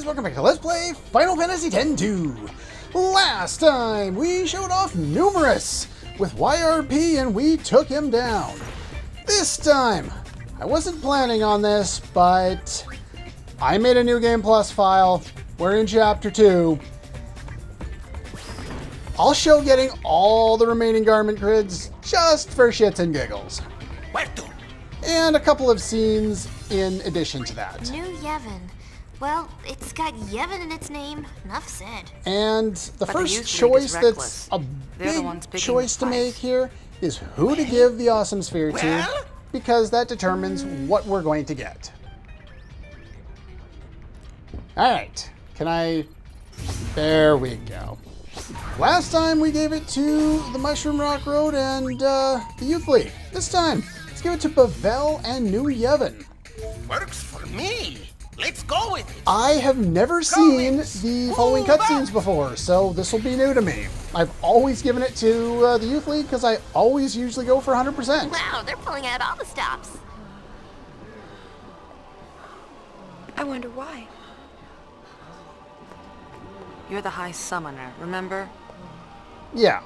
guys, welcome back to Let's Play Final Fantasy X-2. Last time we showed off Numerous with YRP and we took him down. This time, I wasn't planning on this, but I made a new Game Plus file. We're in Chapter 2. I'll show getting all the remaining garment grids just for shits and giggles. And a couple of scenes in addition to that. New Yevon. Well, it's got Yevon in its name. Enough said. And the first choice that's a big choice to make here is who to give the Awesome Sphere to, because that determines what we're going to get. Alright, can I... There we go. Last time we gave it to the Mushroom Rock Road and the Youth League. This time, let's give it to Bevelle and New Yevon. Works for me. Let's go with it. I have never seen the following cutscenes before, so this will be new to me. I've always given it to the Youth League because I always usually go for 100%. Wow, they're pulling out all the stops. I wonder why. You're the High Summoner, remember? Yeah.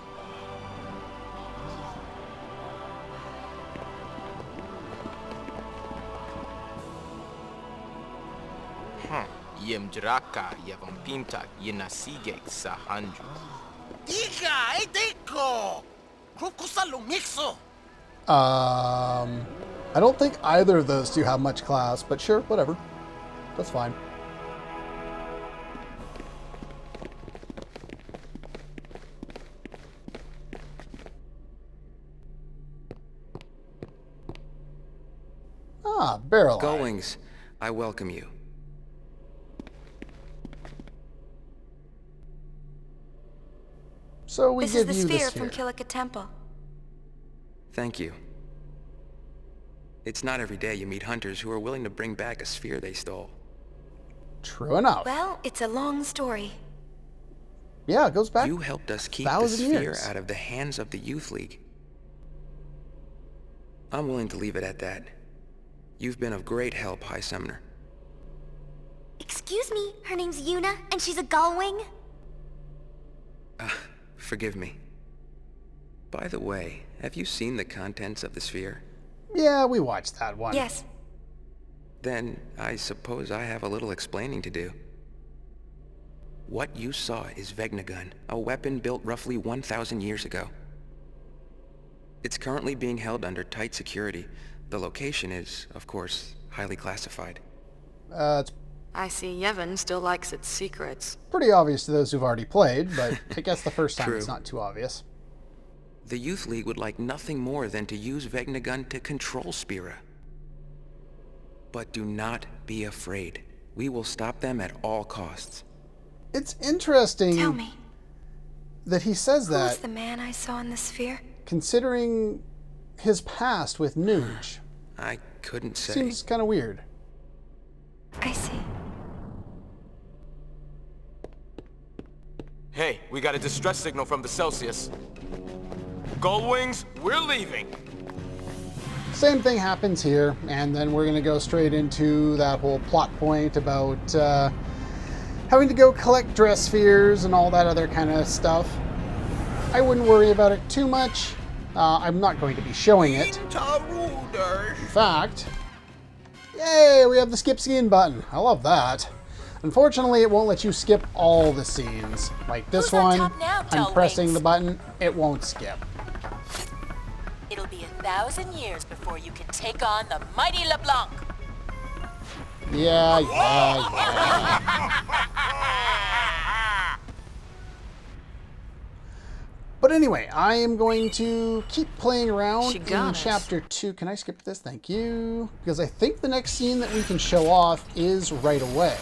Yemdraka Yavampimta Yenasigek Sahanju. Diga, Edeko. Kukusa Lumixo. I don't think either of those two have much class, but sure, whatever. That's fine. Ah, barrel. Gullwings, I welcome you. So we This give is you the the sphere sphere. from Kilika Temple. Thank you. It's not every day you meet hunters who are willing to bring back a sphere they stole. True enough. Well, it's a long story. Yeah, it goes back. You helped us keep the 1,000 sphere years. out of the hands of the Youth League. I'm willing to leave it at that. You've been of great help, High Summoner. Excuse me, her name's Yuna, and she's a gullwing? Forgive me. By the way, have you seen the contents of the sphere? Yeah, we watched that one. Yes. Then I suppose I have a little explaining to do. What you saw is Vegnagun, a weapon built roughly 1,000 years ago. It's currently being held under tight security. The location is, of course, highly classified. It's I see Yevon still likes its secrets. pretty obvious to those who've already played, but I guess the first time True. it's not too obvious. The Youth League would like nothing more than to use Vegnagun to control Spira. But do not be afraid. We will stop them at all costs. It's interesting Tell me, that he says who was that, the man I saw in the sphere? considering his past with Nuge. I couldn't say. Seems kind of weird. I see. Hey, we got a distress signal from the Celsius. Gullwings, we're leaving. Same thing happens here, and then we're going to go straight into that whole plot point about having to go collect dress spheres and all that other kind of stuff. I wouldn't worry about it too much. I'm not going to be showing it. In fact, yay, we have the skip scene button. I love that. Unfortunately, it won't let you skip all the scenes. Like this Who's on one, top now, I'm pressing Gullwings? the button, it won't skip. It'll be 1,000 years before you can take on the mighty LeBlanc. Yeah. But anyway, I am going to keep playing around She in got us. Chapter 2. Can I skip this? Thank you. Because I think the next scene that we can show off is right away.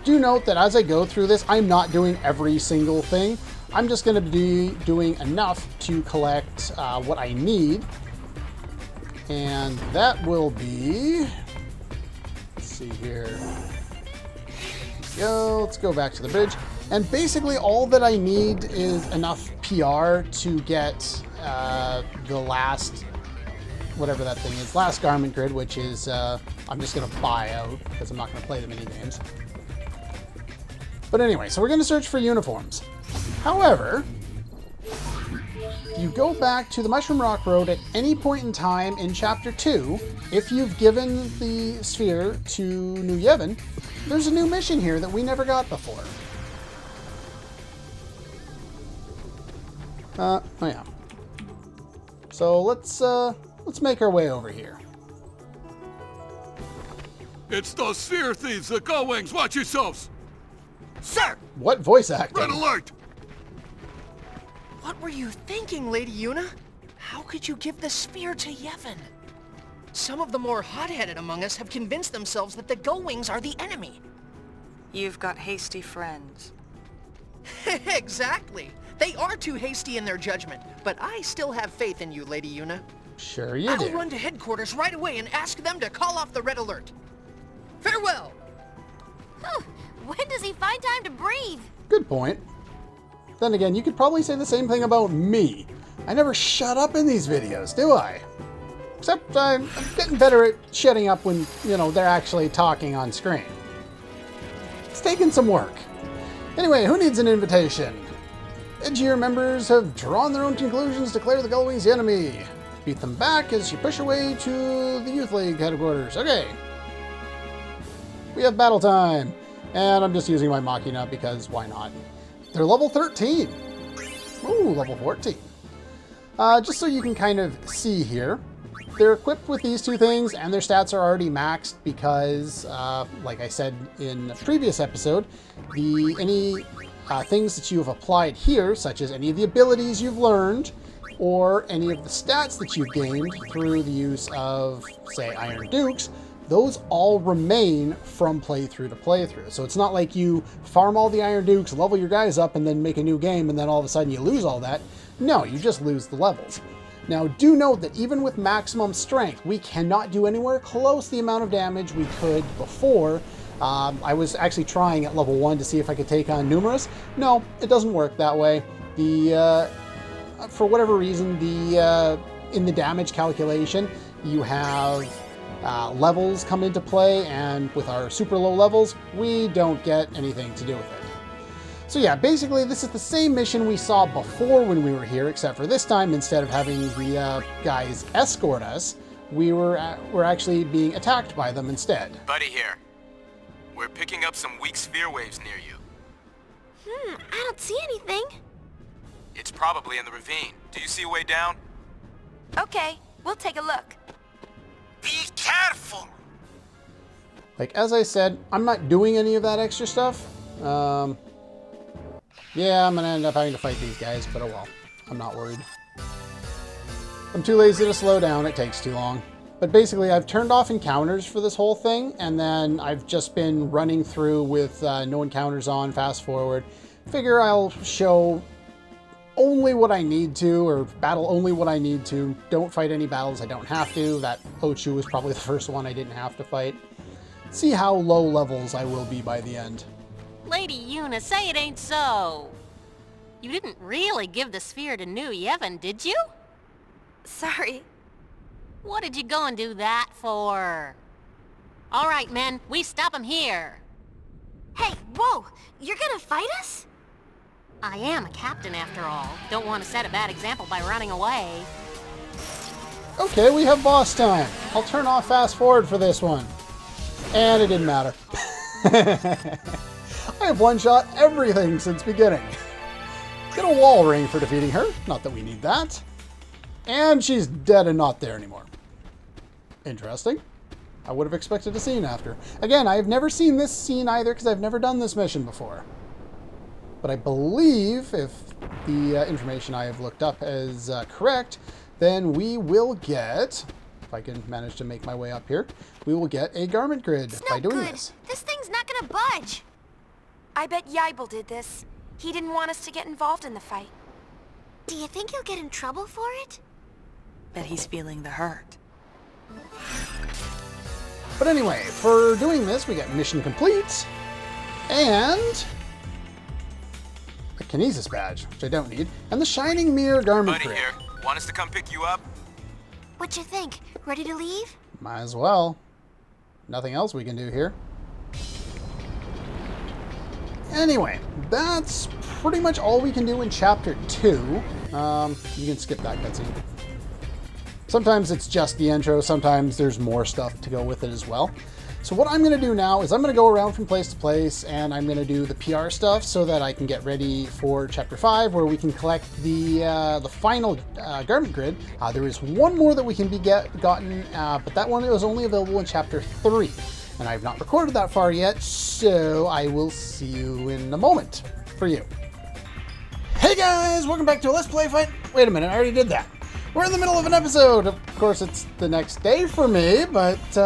Do note that as I go through this, I'm not doing every single thing. I'm just going to be doing enough to collect what I need. And that will be... Let's see here. Let's go back to the bridge. And basically all that I need is enough PR to get the last, whatever that thing is, last garment grid, which is I'm just going to buy out because I'm not going to play the minigames. But anyway, so we're going to search for uniforms. However, you go back to the Mushroom Rock Road at any point in time in Chapter 2. If you've given the sphere to New Yevon, there's a new mission here that we never got before. Oh yeah. So let's make our way over here. It's those sphere thieves, the Gullwings. Watch yourselves. Sir! What voice acting? Red alert! What were you thinking, Lady Yuna? How could you give the sphere to Yevon? Some of the more hot-headed among us have convinced themselves that the Gullwings are the enemy. You've got hasty friends. Exactly. They are too hasty in their judgment, but I still have faith in you, Lady Yuna. Sure you I'll do. run to headquarters right away and ask them to call off the red alert. Farewell! When does he find time to breathe? Good point. Then again, you could probably say the same thing about me. I never shut up in these videos, do I? Except I'm getting better at shutting up when, you know, they're actually talking on screen. It's taking some work. Anyway, who needs an invitation? Edgier members have drawn their own conclusions, declare the Gullwings the enemy. Beat them back as you push away to the Youth League headquarters. Okay. We have battle time. And I'm just using my Machina because why not? They're level 13. Ooh, level 14. Just so you can kind of see here, they're equipped with these two things and their stats are already maxed because, like I said in the previous episode, any things that you have applied here, such as any of the abilities you've learned, or any of the stats that you've gained through the use of, say, Iron Dukes, those all remain from playthrough to playthrough. So it's not like you farm all the Iron Dukes, level your guys up, and then make a new game, and then all of a sudden you lose all that. No, you just lose the levels. Now, do note that even with maximum strength, we cannot do anywhere close the amount of damage we could before. I was actually trying at level 1 to see if I could take on Numerous. No, it doesn't work that way. For whatever reason, in the damage calculation, you have levels come into play, and with our super low levels, we don't get anything to do with it. So yeah, basically this is the same mission we saw before when we were here, except for this time, instead of having the guys escort us, we're actually being attacked by them instead. Buddy here. We're picking up some weak sphere waves near you. I don't see anything. It's probably in the ravine. Do you see a way down? Okay, we'll take a look. Be careful! Like, as I said, I'm not doing any of that extra stuff. Yeah, I'm gonna end up having to fight these guys, but oh well. I'm not worried. I'm too lazy to slow down, it takes too long. But basically, I've turned off encounters for this whole thing, and then I've just been running through with no encounters on, fast forward. Figure I'll show only what I need to, or battle only what I need to. Don't fight any battles I don't have to. That Ochu was probably the first one I didn't have to fight. See how low levels I will be by the end. Lady Yuna, say it ain't so. You didn't really give the sphere to New Yevon, did you? Sorry. What did you go and do that for? All right, men, we stop him here. Hey, whoa! You're gonna fight us? I am a captain, after all. Don't want to set a bad example by running away. Okay, we have boss time. I'll turn off fast forward for this one. And it didn't matter. I have one-shot everything since beginning. Get a wall ring for defeating her. Not that we need that. And she's dead and not there anymore. Interesting. I would have expected a scene after. Again, I have never seen this scene either because I've never done this mission before. But I believe if the information I have looked up is correct, then we will get, if I can manage to make my way up here, we will get a garment grid by doing this. This thing's not gonna budge. I bet Yaibel did this. He didn't want us to get involved in the fight. Do you think he'll get in trouble for it? Bet he's feeling the hurt. But anyway, for doing this, we get mission complete and a Kinesis badge, which I don't need, and the Shining Mirror garment Buddy grid. here. Want us to come pick you up? What you think? Ready to leave? Might as well. nothing else we can do here. Anyway, that's pretty much all we can do in Chapter 2. You can skip that cutscene. Sometimes it's just the intro, sometimes there's more stuff to go with it as well. So what I'm going to do now is I'm going to go around from place to place, and I'm going to do the PR stuff so that I can get ready for Chapter 5, where we can collect the final garment grid. There is one more that we can be gotten, but that one is only available in Chapter 3. And I've not recorded that far yet, so I will see you in a moment for you. Hey guys, welcome back to a Let's Play Fight. Wait a minute, I already did that. We're in the middle of an episode. Of course, it's the next day for me, but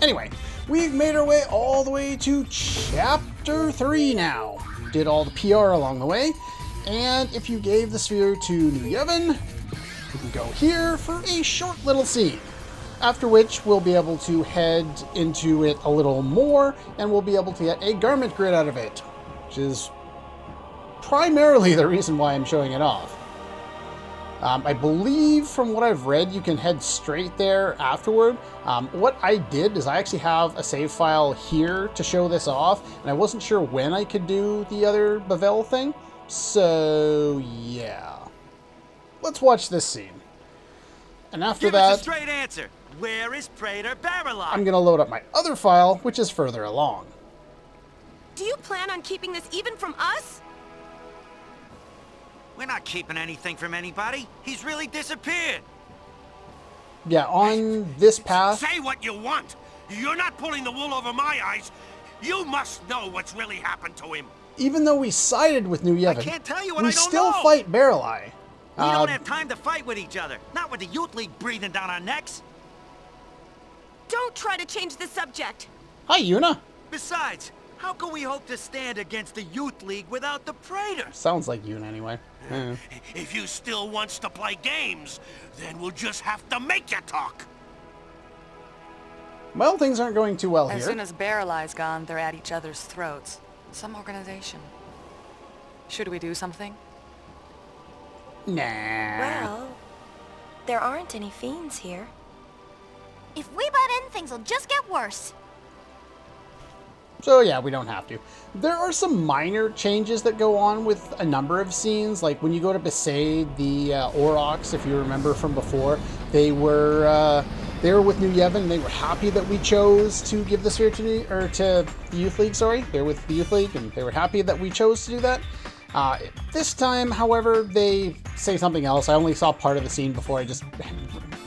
anyway, we've made our way all the way to Chapter 3 now. Did all the PR along the way, and if you gave the sphere to New Yevon, you can go here for a short little scene. After which, we'll be able to head into it a little more, and we'll be able to get a garment grid out of it, which is primarily the reason why I'm showing it off. I believe from what I've read, you can head straight there afterward. What I did is I actually have a save file here to show this off, and I wasn't sure when I could do the other Bevelle thing, so yeah. Let's watch this scene. And after that, Give us a straight answer. Where is Praetor Bevelle? I'm going to load up my other file, which is further along. Do you plan on keeping this even from us? We're not keeping anything from anybody. He's really disappeared. Yeah, on this path... Say what you want. You're not pulling the wool over my eyes. You must know what's really happened to him. Even though we sided with New Yevon, I can't tell you what we I don't still know. fight Bevelle. We don't have time to fight with each other. Not with the Youth League breathing down our necks. Don't try to change the subject. Hi, Yuna. Besides, how can we hope to stand against the Youth League without the Praetor? Sounds like Yuna anyway. If you still wants to play games, then we'll just have to make you talk. Well, things aren't going too well As here. soon as Berelei's gone, they're at each other's throats. Some organization. Should we do something? Nah. Well, there aren't any fiends here. If we butt in, things will just get worse. So yeah, we don't have to. There are some minor changes that go on with a number of scenes. Like when you go to Besaid, the Aurochs, if you remember from before, they were with New Yevon, and they were happy that we chose to give the sphere to the Youth League. Sorry, they're with the Youth League, and they were happy that we chose to do that. This time, however, they say something else. I only saw part of the scene before I just,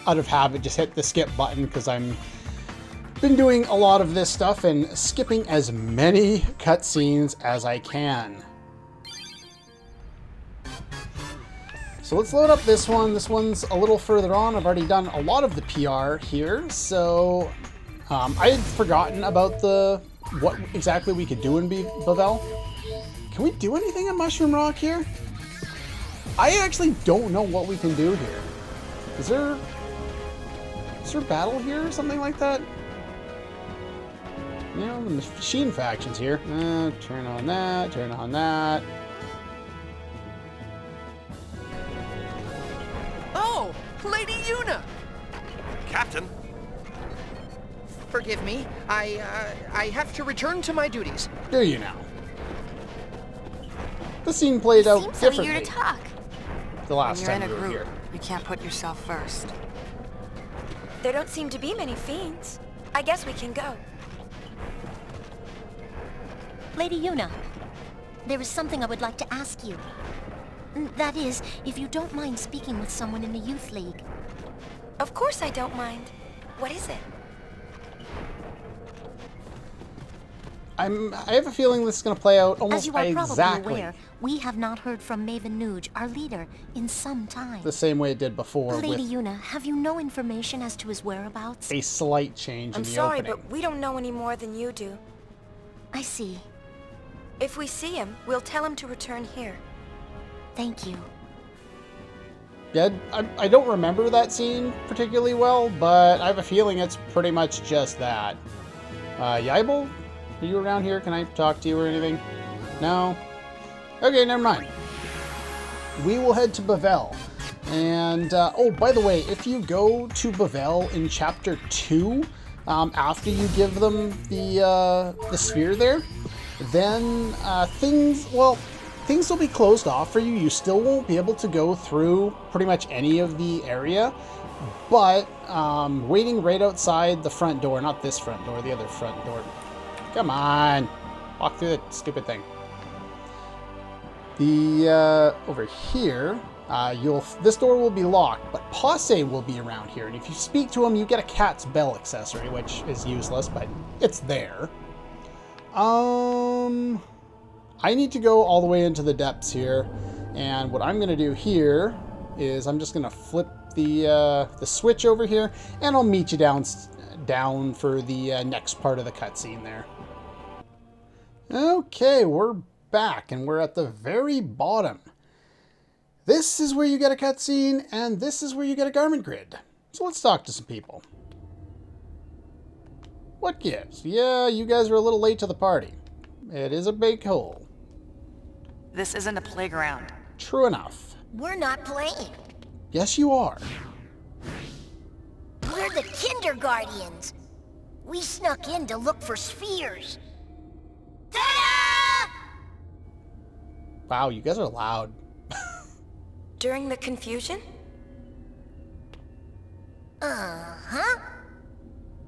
out of habit, just hit the skip button because I'm been doing a lot of this stuff and skipping as many cutscenes as I can. So let's load up this one. This one's a little further on. I've already done a lot of the PR here, so I had forgotten about what exactly we could do in Bevelle. Can we do anything in Mushroom Rock here? I actually don't know what we can do here. Is there battle here or something like that? You know, the machine factions here. Turn on that, turn on that. Oh, Lady Yuna! Captain? Forgive me. I have to return to my duties. Do you now? The scene played out Seems so differently eager to talk. the last When you're time in a we were group, here. you can't put yourself first. There don't seem to be many fiends. I guess we can go. Lady Yuna, there is something I would like to ask you. That is, if you don't mind speaking with someone in the Youth League. Of course I don't mind. What is it? I have a feeling this is going to play out almost As you are probably exactly aware, we have not heard from Maven Nuge, our leader, in some time. the same way it did before, Lady with Yuna, have you no information as to his whereabouts? a slight change I'm in the sorry, opening. but we don't know any more than you do. I see. If we see him, we'll tell him to return here. Thank you. Yeah, I don't remember that scene particularly well, but I have a feeling it's pretty much just that. Yaibel? Are you around here? Can I talk to you or anything? No? Okay, never mind. We will head to Bevelle. And, oh, by the way, if you go to Bevelle in Chapter 2, after you give them the sphere there, then things will be closed off for you. You still won't be able to go through pretty much any of the area, but waiting right outside the front door, not this front door, the other front door. Come on, walk through that stupid thing. The over here, this door will be locked, but Posse will be around here, and if you speak to him, you get a cat's bell accessory, which is useless, but it's there. I need to go all the way into the depths here, and what I'm going to do here is I'm just going to flip the switch over here, and I'll meet you down for the next part of the cutscene there. Okay, we're back, and we're at the very bottom. This is where you get a cutscene, and this is where you get a garment grid. So let's talk to some people. What gives? Yeah, you guys are a little late to the party. It is a big hole. This isn't a playground. True enough. We're not playing. Yes, you are. We're the Kinderguardians. We snuck in to look for spheres. Ta-da! Wow, you guys are loud. During the confusion? Uh-huh.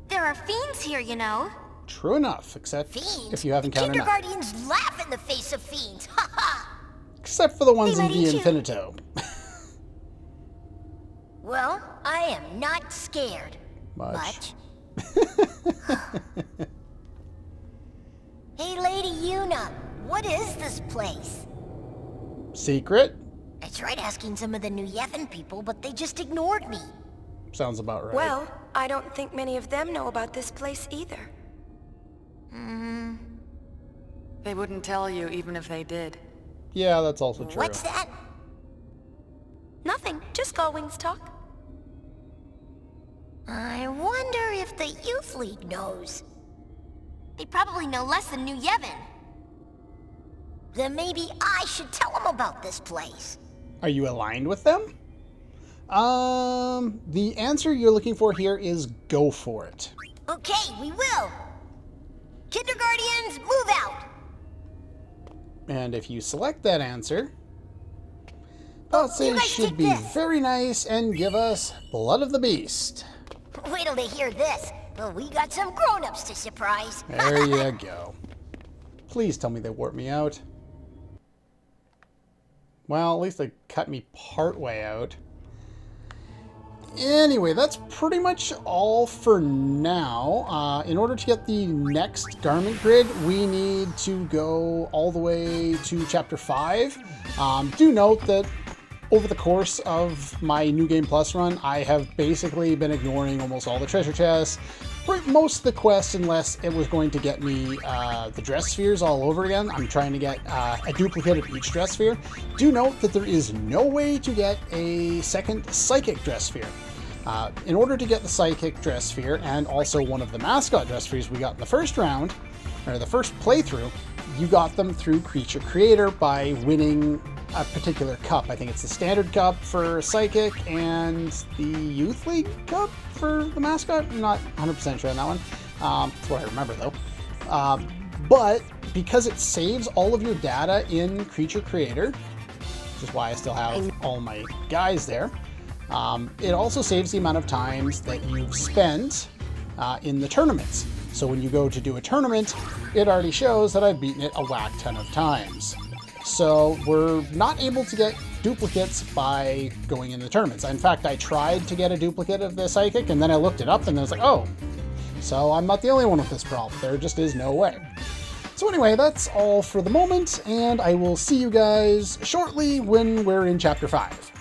There are fiends here, you know. True enough, except Fiends? if you haven't counted enough. Kinderguardians laugh in the face of fiends. Ha ha! Except for the ones They in might the eat you. Infinito. Well, I am not scared. Much. Hey, Lady Yuna, what is this place? Secret? I tried asking some of the New Yevon people, but they just ignored me. Sounds about right. Well, I don't think many of them know about this place either. They wouldn't tell you even if they did. Yeah, that's also true. What's that? Nothing, just Gullwings talk. I wonder if the Youth League knows. They probably know less than New Yevon. Then maybe I should tell them about this place. Are you aligned with them? The answer you're looking for here is go for it. Okay, we will. Kinderguardians, move out. And if you select that answer, Posse you guys should take be this. very nice and give us Blood of the Beast. Wait till they hear this. Well, we got some grown-ups to surprise. There you go. Please tell me they warped me out. Well, at least they cut me part way out. Anyway, that's pretty much all for now. In order to get the next garment grid, we need to go all the way to Chapter 5. Do note that over the course of my New Game Plus run, I have basically been ignoring almost all the treasure chests, for most of the quests, unless it was going to get me the dress spheres all over again. I'm trying to get a duplicate of each dress sphere. Do note that there is no way to get a second psychic dress sphere. In order to get the psychic dress sphere, and also one of the mascot dress spheres we got in the first round, or the first playthrough, you got them through Creature Creator by winning a particular cup. I think it's the Standard Cup for Psychic and the Youth League Cup for the mascot. I'm not 100% sure on that one. That's what I remember though. But because it saves all of your data in Creature Creator, which is why I still have all my guys there, it also saves the amount of times that you've spent in the tournaments. So when you go to do a tournament, it already shows that I've beaten it a whack ton of times. So we're not able to get duplicates by going in the tournaments. In fact, I tried to get a duplicate of the Psychic, and then I looked it up, and I was like, oh, so I'm not the only one with this problem. There just is no way. So anyway, that's all for the moment, and I will see you guys shortly when we're in Chapter 5.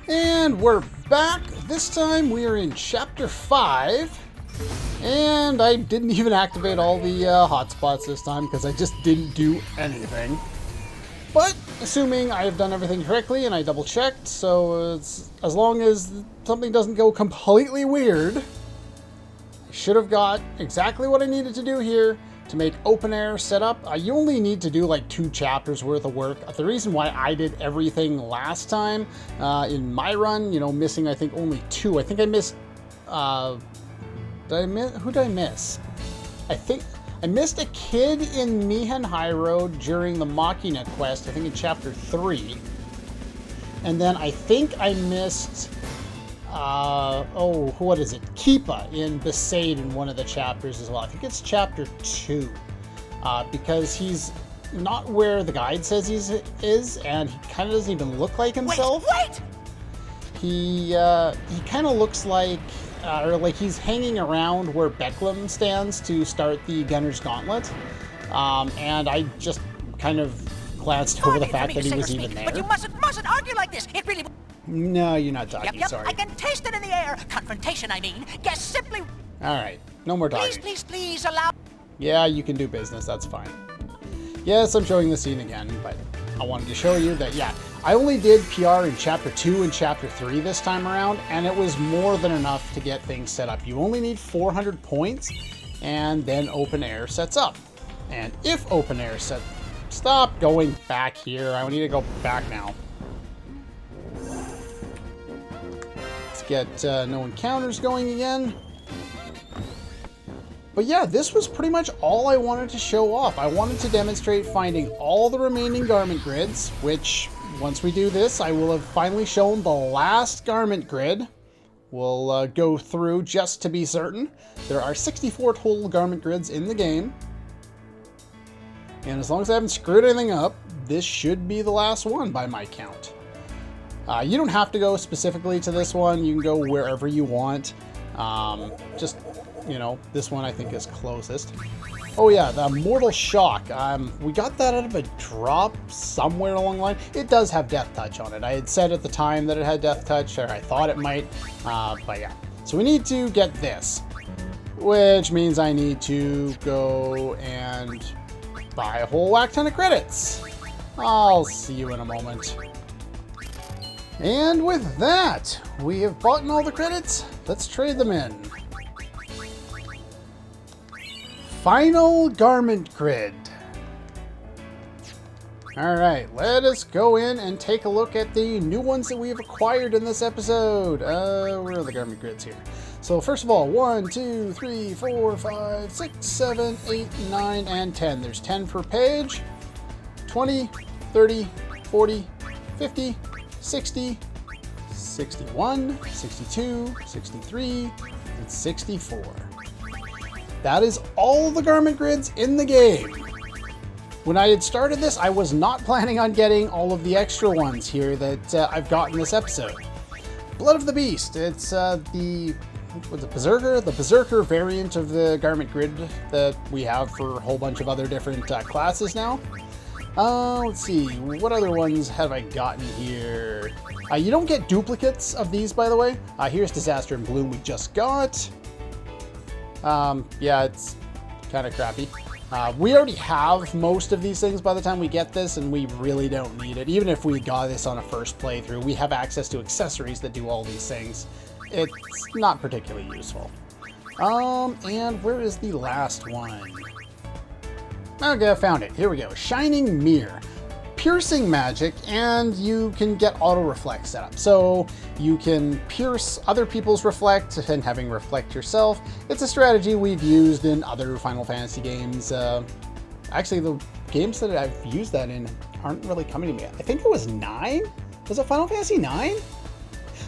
And we're back. This time we are in Chapter 5. And I didn't even activate all the hotspots this time because I just didn't do anything. But assuming I have done everything correctly and I double checked, so it's, as long as something doesn't go completely weird, I should have got exactly what I needed to do here to make open air setup. You only need to do like 2 chapters worth of work. The reason why I did everything last time in my run, you know, missing I think only 2. I think I missed Who did I miss? I think I missed a kid in Mihan High Road during the Machina quest, I think in chapter 3. And then I think I missed, what is it? Keepa in Besaid in one of the chapters as well. I think it's chapter 2. Because he's not where the guide says he is, and he kind of doesn't even look like himself. Wait! He kind of looks like, or like he's hanging around where Becklem stands to start the Gunner's Gauntlet. And I just kind of glanced over the fact that he was even there. But you mustn't argue like this. It really... No, you're not talking, Yep, sorry. I can taste it in the air. Confrontation, I mean. Guess simply... Alright, no more talking. Please allow... Yeah, you can do business, that's fine. Yes, I'm showing the scene again, but I wanted to show you that, yeah, I only did PR in Chapter 2 and Chapter 3 this time around, and it was more than enough to get things set up. You only need 400 points, and then Open Air sets up. And if Open Air sets... Stop going back here, I need to go back now. Let's get no encounters going again. But yeah, this was pretty much all I wanted to show off. I wanted to demonstrate finding all the remaining garment grids, which, once we do this, I will have finally shown the last garment grid. We'll go through just to be certain. There are 64 total garment grids in the game. And as long as I haven't screwed anything up, this should be the last one by my count. You don't have to go specifically to this one. You can go wherever you want. Just... You know, this one I think is closest. Oh yeah, the Mortal Shock. We got that out of a drop somewhere along the line. It does have Death Touch on it. I had said at the time that it had Death Touch, or I thought it might. But yeah. So we need to get this. Which means I need to go and buy a whole whack ton of credits. I'll see you in a moment. And with that, we have bought all the credits. Let's trade them in. Final garment grid. Alright, let us go in and take a look at the new ones that we have acquired in this episode. Where are the garment grids here? So first of all, 1, 2, 3, 4, 5, 6, 7, 8, 9, and 10. There's 10 per page. 20, 30, 40, 50, 60, 61, 62, 63, and 64. That is all the garment grids in the game. When I had started this, I was not planning on getting all of the extra ones here that I've got in this episode. Blood of the Beast. It's the Berserker variant of the garment grid that we have for a whole bunch of other different classes now. Let's see, what other ones have I gotten here? You don't get duplicates of these, by the way. Here's Disaster and Bloom we just got. Yeah, it's kind of crappy. We already have most of these things by the time we get this, and we really don't need it. Even if we got this on a first playthrough, we have access to accessories that do all these things. It's not particularly useful. And where is the last one? Okay, I found it. Here we go. Shining Mirror. Piercing magic, and you can get auto reflect set up. So you can pierce other people's reflect and having reflect yourself. It's a strategy we've used in other Final Fantasy games. Actually, the games that I've used that in aren't really coming to me. I think it was 9? Was it Final Fantasy 9?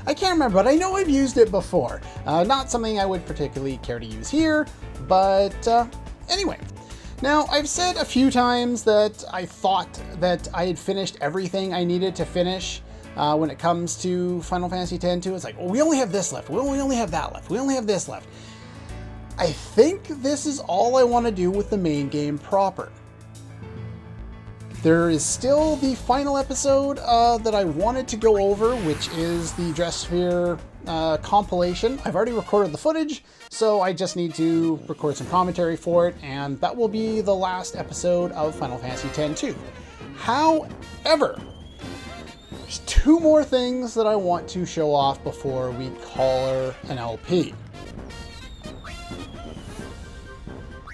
I can't remember, but I know I've used it before. Not something I would particularly care to use here, but anyway. Now, I've said a few times that I thought that I had finished everything I needed to finish when it comes to Final Fantasy X-2. It's like, well, we only have this left. We only have that left. We only have this left. I think this is all I want to do with the main game proper. There is still the final episode that I wanted to go over, which is the Dressphere compilation. I've already recorded the footage, so I just need to record some commentary for it, and that will be the last episode of Final Fantasy X-2. However, there's 2 more things that I want to show off before we call her an LP.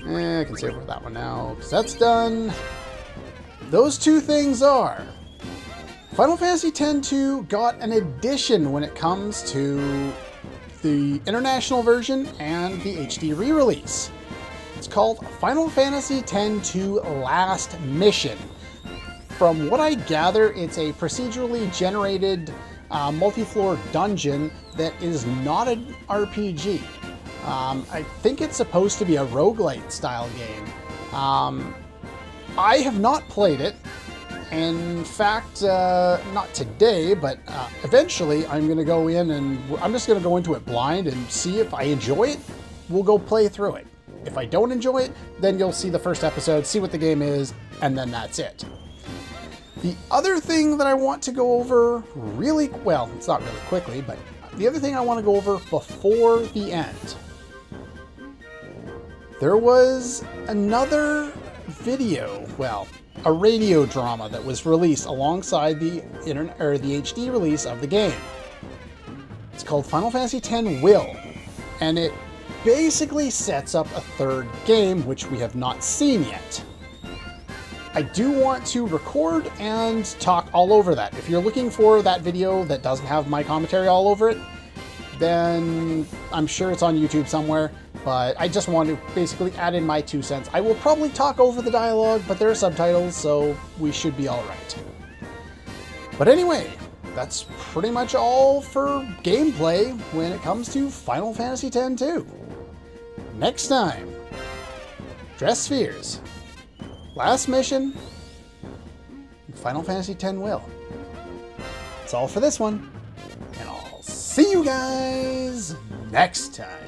I can save over that one now, because that's done. Those 2 things are... Final Fantasy X-2 got an addition when it comes to the international version and the HD re-release. It's called Final Fantasy X-2 Last Mission. From what I gather, it's a procedurally generated multi-floor dungeon that is not an RPG. I think it's supposed to be a roguelite style game. I have not played it. In fact, not today, but eventually I'm going to go in and I'm just going to go into it blind and see if I enjoy it. We'll go play through it. If I don't enjoy it, then you'll see the first episode, see what the game is, and then that's it. The other thing that I want to go over well, it's not really quickly, but the other thing I want to go over before the end. There was another video, well, a radio drama that was released alongside the HD release of the game. It's called Final Fantasy X Will, and it basically sets up a third game, which we have not seen yet. I do want to record and talk all over that. If you're looking for that video that doesn't have my commentary all over it, then I'm sure it's on YouTube somewhere, but I just want to basically add in my 2 cents. I will probably talk over the dialogue, but there are subtitles, so we should be all right. But anyway, that's pretty much all for gameplay when it comes to Final Fantasy X-2. Next time, Dress Spheres, Last Mission, and Final Fantasy X Will. That's all for this one, and I'll see you guys next time.